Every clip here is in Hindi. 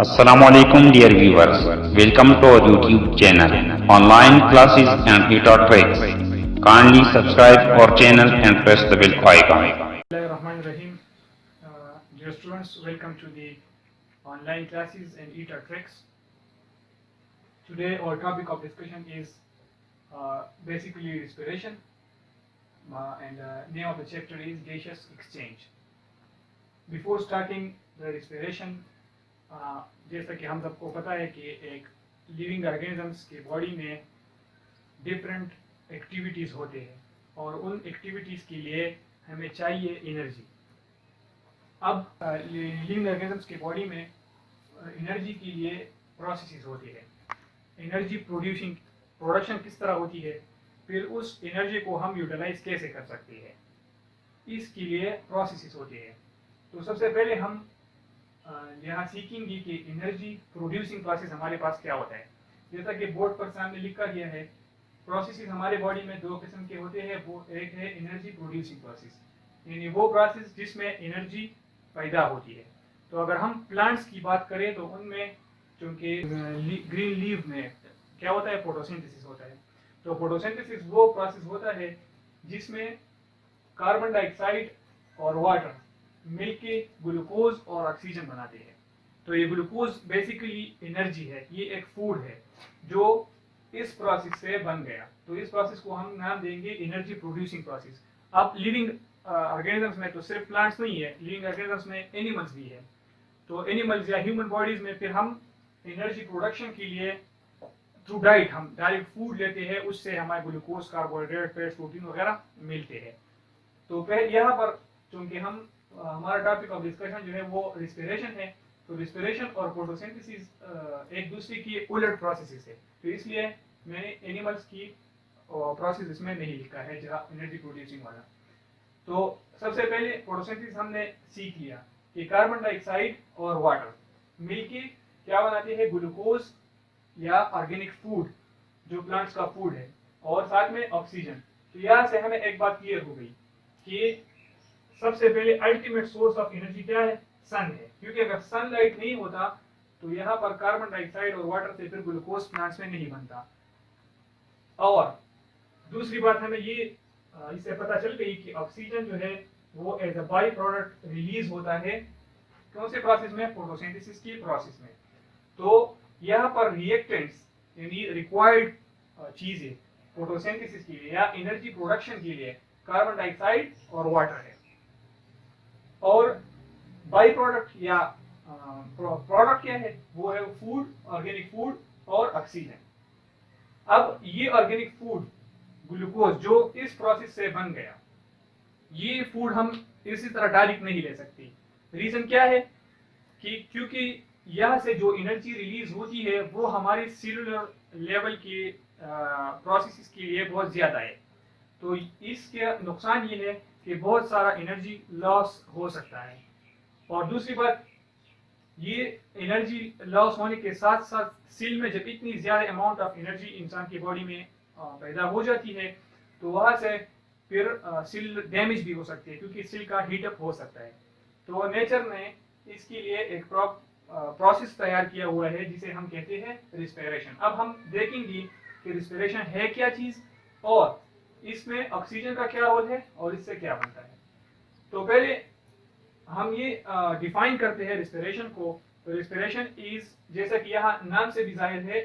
Assalamualaikum dear viewers. Welcome to our YouTube channel, Online Classes and e-taught Tricks. Kindly subscribe our channel and press the bell icon. Bismillahirrahmanirrahim. Dear students, welcome to the online classes and e-taught tricks. Today our topic of discussion is basically respiration, and name of the chapter is gaseous exchange. Before starting the respiration, जैसा कि हम सबको पता है कि एक लिविंग ऑर्गेनिजम्स के बॉडी में डिफरेंट एक्टिविटीज़ होते हैं और उन एक्टिविटीज़ के लिए हमें चाहिए एनर्जी। अब लिविंग ऑर्गेनिजम्स के बॉडी में एनर्जी के लिए प्रोसेसेस होती है। एनर्जी प्रोडक्शन किस तरह होती है, फिर उस एनर्जी को हम यूटिलाइज कैसे कर सकते हैं, इसके लिए प्रोसेसेस होती है। तो सबसे पहले हम यहाँ सीखेंगे कि एनर्जी प्रोड्यूसिंग प्रोसेस हमारे पास क्या होता है। जैसा कि बोर्ड पर सामने लिखा गया है, प्रोसेसेस हमारे बॉडी में दो किस्म के होते हैं। वो एक है एनर्जी प्रोड्यूसिंग प्रोसेस, यानी वो प्रोसेस जिसमें एनर्जी पैदा होती है। तो अगर हम प्लांट्स की बात करें तो उनमें चूँकि ग्रीन लीव में क्या होता है, फोटोसिंथेसिस होता है। तो फोटोसिंथेसिस वो प्रोसेस होता है जिसमें कार्बन डाइऑक्साइड और वाटर मिलके ग्लूकोज और ऑक्सीजन बनाते हैं। तो ये ग्लूकोज बेसिकली एनर्जी है, ये एक फूड है जो इस प्रोसेस से बन गया। तो इस प्रोसेस को हम नाम देंगे एनर्जी प्रोड्यूसिंग प्रोसेस। अब लिविंग ऑर्गेनिजम्स में तो सिर्फ प्लांट्स नहीं है, लिविंग ऑर्गेनिजम्स में एनिमल्स भी है। तो एनिमल्स या ह्यूमन बॉडीज में फिर हम एनर्जी प्रोडक्शन के लिए थ्रू डाइट हम डायरेक्ट फूड लेते हैं, उससे हमारे ग्लूकोज, कार्बोहाइड्रेट, फैट्स, प्रोटीन वगैरह मिलते हैं। तो पहले यहाँ पर चूंकि हमारा टॉपिक ऑफ डिस्कशन जो है वो रिस्पिरेशन है, तो रिस्पिरेशन और फोटोसिंथेसिस एक दूसरे की उलट प्रोसेसेस है। तो इसलिए मैंने एनिमल्स की प्रोसेस इसमें नहीं लिखा है जहाँ एनर्जी प्रोड्यूसिंग वाला। तो सबसे पहले फोटोसिंथेसिस हमने सीख लिया कि कार्बन डाइऑक्साइड और वाटर मिलके क्या बनाते हैं, ग्लूकोज या ऑर्गेनिक फूड जो प्लांट्स का फूड है, और साथ में ऑक्सीजन। तो यहाँ से हमें एक बात क्लियर हो गई कि सबसे पहले अल्टीमेट सोर्स ऑफ एनर्जी क्या है, सन है। क्योंकि अगर सनलाइट नहीं होता तो यहाँ पर कार्बन डाइऑक्साइड और वाटर से फिर ग्लूकोज प्लांट्स में नहीं बनता। और दूसरी बात हमें ये इससे पता चल गई कि ऑक्सीजन जो है वो as a by product release होता है कौन से प्रोसेस में, फोटोसिंथेसिस की प्रोसेस में। तो यहाँ पर रिएक्टेंट्स यानी रिक्वायर्ड चीजें फोटोसिंथेसिस के लिए या एनर्जी प्रोडक्शन के लिए कार्बन डाइऑक्साइड और वाटर है, और बाई प्रोडक्ट या प्रोडक्ट क्या है, वो है फूड, ऑर्गेनिक फूड और ऑक्सीजन। अब ये ऑर्गेनिक फूड ग्लूकोज जो इस प्रोसेस से बन गया, ये फूड हम इसी तरह डायरेक्ट नहीं ले सकते। रीजन क्या है कि क्योंकि यहाँ से जो एनर्जी रिलीज होती है वो हमारे सेलुलर लेवल के प्रोसेसेस के लिए बहुत ज्यादा है। तो इसके नुकसान ये है कि बहुत सारा एनर्जी लॉस हो सकता है। और दूसरी बात, ये एनर्जी लॉस होने के साथ साथ सेल में जब इतनी ज्यादा अमाउंट ऑफ एनर्जी इंसान की बॉडी में पैदा हो जाती है तो वहां से फिर सेल डैमेज भी हो सकती है, क्योंकि सेल का हीटअप हो सकता है। तो नेचर ने इसके लिए एक प्रोसेस तैयार किया हुआ है जिसे हम कहते हैं रिस्पिरेशन। अब हम देखेंगे कि रिस्पिरेशन है क्या चीज और इसमें ऑक्सीजन का क्या रोल है और इससे क्या बनता है। तो पहले हम ये डिफाइन करते हैं रिस्पिरेशन को। तो रिस्पिरेशन इज, जैसा कि यहाँ नाम से भी जाहिर है,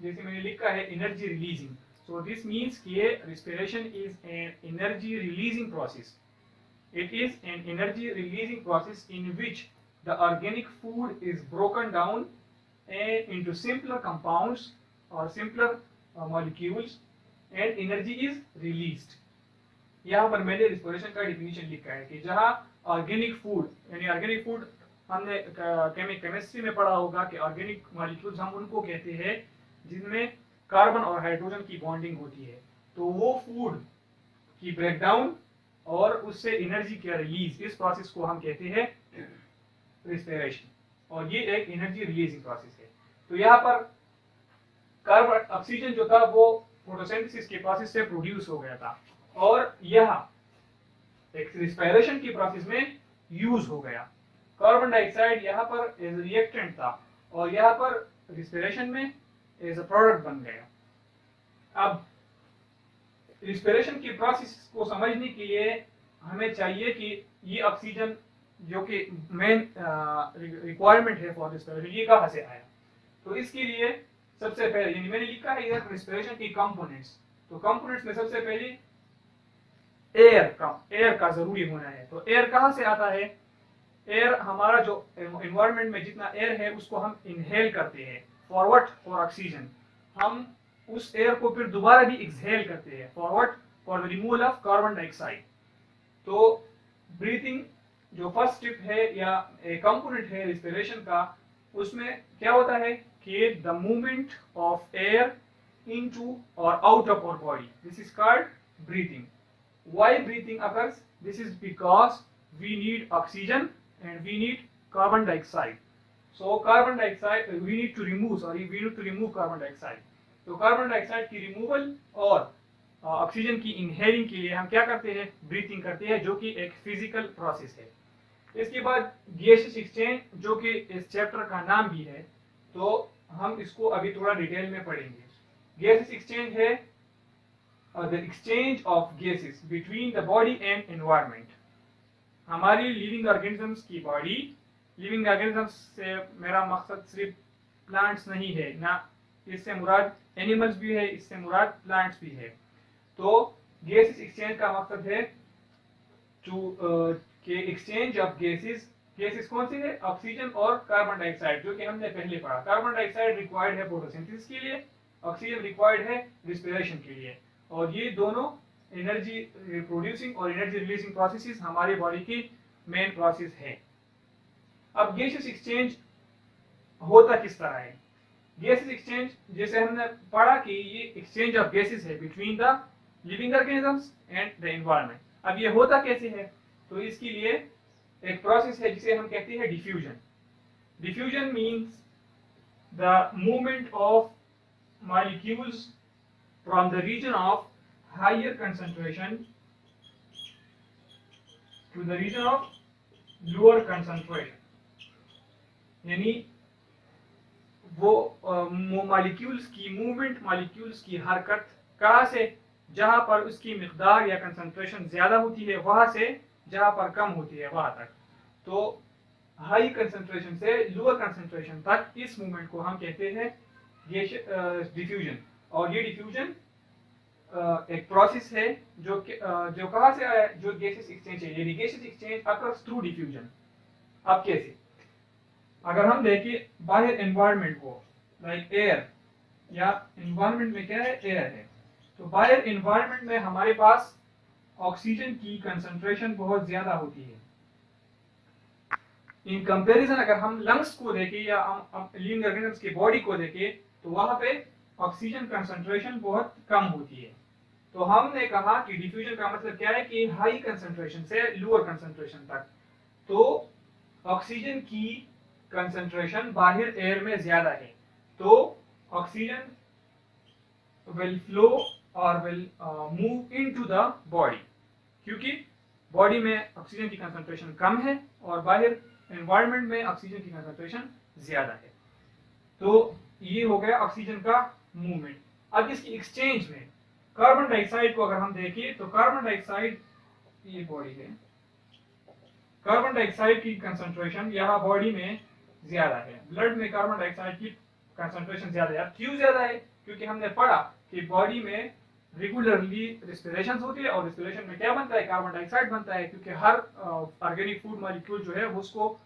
जैसे मैंने लिखा है, energy releasing. So this means कि respiration is an energy releasing process. It is an energy releasing process in which the organic food is broken down into simpler compounds or simpler molecules and energy is released। यहाँ पर मैंने रिस्पिरेशन का डिफिनीशन लिखा है कि जहाँ ऑर्गेनिक फूड, यानी ऑर्गेनिक फूड हमने केमिस्ट्री में पढ़ा होगा कि ऑर्गेनिक मॉलिक्यूल्स हम उनको कहते हैं जिनमें कार्बन और हाइड्रोजन की बॉन्डिंग होती है। तो वो फूड की ब्रेकडाउन और उससे एनर्जी का रिलीज, इस प्रोसेस को हम कहते हैं रिस्पिरेशन, और ये एक एनर्जी रिलीजिंग प्रोसेस है। तो यहाँ पर कार्बन ऑक्सीजन जो था वो फोटोसिंथेसिस के प्रोसेस से प्रोड्यूस हो गया था, और यह एक रिस्पिरेशन की प्रोसेस में यूज हो गया। कार्बन डाइऑक्साइड यहाँ पर एज रिएक्टेंट था और यहाँ पर रिस्पिरेशन में एज अ प्रोडक्ट बन गया। अब रिस्पिरेशन की प्रोसेस को समझने के लिए हमें चाहिए कि ये ऑक्सीजन जो कि मेन रिक्वायरमेंट है फॉर रिस्पिरेशन, ये कहाँ से आया। तो इसके लिए सबसे पहले यानी मैंने लिखा है इधर रिस्पिरेशन की कंपोनेंट्स। तो कंपोनेंट्स में सबसे पहले एयर का जरूरी होना है। तो एयर कहाँ से आता है? एयर हमारा जो एनवायरनमेंट में जितना एयर है उसको हम इनहेल करते हैं फॉर ऑक्सीजन। हम उस एयर को फिर दोबारा भी एक्सहेल करते हैं for the removal of carbon dioxide. तो ब्रीथिंग जो फर्स्ट स्टेप है या एक कंपोनेंट है रिस्पिरेशन का, उसमें क्या होता है कि the movement of air into और out of our body, this is called breathing. Why breathing occurs? This is because we need oxygen and we need carbon dioxide. So carbon dioxide we need to remove carbon dioxide. तो कार्बन डाइऑक्साइड की रिमूवल और ऑक्सीजन की इनहेलिंग के लिए हम क्या करते हैं? ब्रीथिंग करते हैं, जो कि एक फिजिकल प्रोसेस है। इसके बाद गैसेस एक्सचेंज, जो कि इस चैप्टर का नाम भी है, तो हम इसको अभी थोड़ा डिटेल में पढ़ेंगे। गैसेस एक्सचेंज है the exchange of gases between the body and environment। हमारी लिविंग ऑर्गेनिजम्स की बॉडी, लिविंग ऑर्गेनिजम्स से मेरा मकसद सिर्फ प्लांट्स नहीं है ना, इससे मुराद एनिमल्स भी है, इससे मुराद प्लांट्स भी है। तो गैसेस एक्सचेंज का मकसद है के एक्सचेंज ऑफ गैसेस कौन से है? ऑक्सीजन और कार्बन डाइऑक्साइड, जो कि हमने पहले पढ़ा। कार्बन डाइऑक्साइड रिक्वायर्ड है फोटोसिंथेसिस के लिए, ऑक्सीजन रिक्वायर्ड है रिस्पिरेशन के लिए, और ये दोनों एनर्जी प्रोड्यूसिंग और एनर्जी रिलीजिंग प्रोसेसेस हमारी बॉडी की मेन प्रोसेस है। अब गैसेस एक्सचेंज होता किस तरह है? गैसेस एक्सचेंज जैसे हमने पढ़ा कि ये एक्सचेंज ऑफ गैसेस है between the living organisms and the environment. अब ये होता कैसे है? तो इसके लिए एक प्रोसेस है जिसे हम कहते हैं diffusion. Diffusion means the movement of molecules from the region of higher concentration to the region of lower concentration। यानी वो मॉलिक्यूल्स की मूवमेंट, मॉलिक्यूल्स की हरकत कहाँ से? जहां पर उसकी मिकदार या कंसंट्रेशन ज्यादा होती है वहां से जहां पर कम होती है वहां तक। तो हाई कंसंट्रेशन से लोअर कंसंट्रेशन तक इस मूवमेंट को हम कहते हैं डिफ्यूजन। और ये डिफ्यूजन एक प्रोसेस है जो कहाँ से आया? जो गैसेस एक्सचेंज है, यानी gases exchange occurs through diffusion. अब कैसे? अगर हम देखें बाहर एनवायरनमेंट को, लाइक एयर, या एनवायरनमेंट में क्या है? एयर है। तो बाहर एनवायरनमेंट में हमारे पास ऑक्सीजन की कंसंट्रेशन बहुत ज्यादा होती है। इन कंपैरिजन अगर हम लंग्स को देखें या हम लिविंग ऑर्गेनिजम्स की बॉडी को देखें, तो वहां पे ऑक्सीजन कंसंट्रेशन बहुत कम होती है। तो हमने कहा कि डिफ्यूजन का मतलब क्या है कि हाई कंसंट्रेशन से लोअर कंसंट्रेशन तक। तो ऑक्सीजन की कंसंट्रेशन बाहर एयर में ज्यादा है, तो ऑक्सीजन विल फ्लो और will move into the body, क्योंकि बॉडी में ऑक्सीजन की कंसंट्रेशन कम है और बाहर एनवायरनमेंट में ऑक्सीजन की कंसंट्रेशन ज्यादा है। तो ये हो गया ऑक्सीजन का मूवमेंट। अब इसकी एक्सचेंज में कार्बन डाइऑक्साइड को अगर हम देखें, तो कार्बन डाइऑक्साइड, ये बॉडी है, कार्बन डाइऑक्साइड की कंसंट्रेशन यहाँ बॉडी में ज्यादा है। ब्लड में कार्बन डाइऑक्साइड की कंसंट्रेशन ज्यादा है। क्यों ज्यादा है? क्योंकि हमने पढ़ा कि बॉडी में रेगुलरली रिस्पिरेशन होती है और रिस्पिरेशन में क्या बनता है? कार्बन डाइऑक्साइड बनता है, क्योंकि हर ऑर्गेनिक फूड मॉलिक्यूल जो है उसको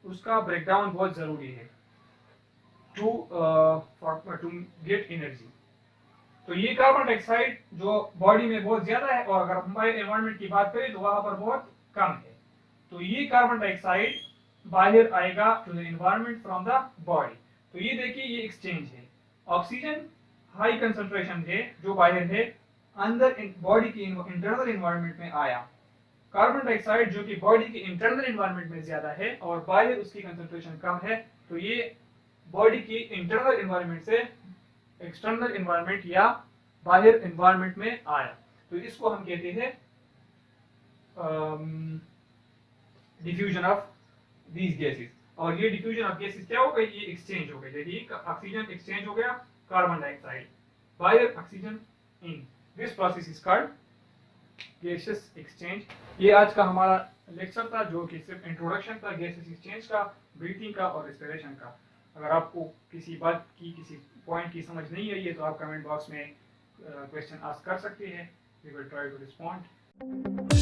उसका ब्रेकडाउन बहुत जरूरी है टू गेट एनर्जी। तो ये कार्बन डाइऑक्साइड जो बॉडी में बहुत ज्यादा है, और अगर हमारे एनवायरनमेंट की बात करें तो वहां पर बहुत कम है। तो ये कार्बन डाइऑक्साइड बाहर आएगा to the environment from the body. तो ये देखिए, ये एक्सचेंज है। ऑक्सीजन हाई कंसंट्रेशन है जो बाहर है, अंदर बॉडी की इंटरनल एनवायरनमेंट में आया। कार्बन डाइऑक्साइड जो कि बॉडी के इंटरनल एनवायरनमेंट में ज्यादा है और बाहर उसकी कंसंट्रेशन कम है, तो ये बॉडी की इंटरनल एनवायरनमेंट से एक्सटर्नल एनवायरनमेंट या बाहर एनवायरनमेंट में आया। तो इसको हम कहते हैं डिफ्यूजन ऑफ दीज गैसेस। और ये डिफ्यूजन ऑफ गैसेस क्या हो गई, ये एक्सचेंज हो गई, देखिए ऑक्सीजन एक्सचेंज हो गया carbon dioxide by oxygen in, this process is called gases exchange. ये आज का हमारा लेक्चर था जो कि सिर्फ इंट्रोडक्शन था गैसेस एक्सचेंज का, ब्रीथिंग का और रेस्पिरेशन का। अगर आपको किसी बात की, किसी पॉइंट की समझ नहीं आई है तो आप कमेंट बॉक्स में क्वेश्चन आस्क कर सकते हैं, we will try to respond.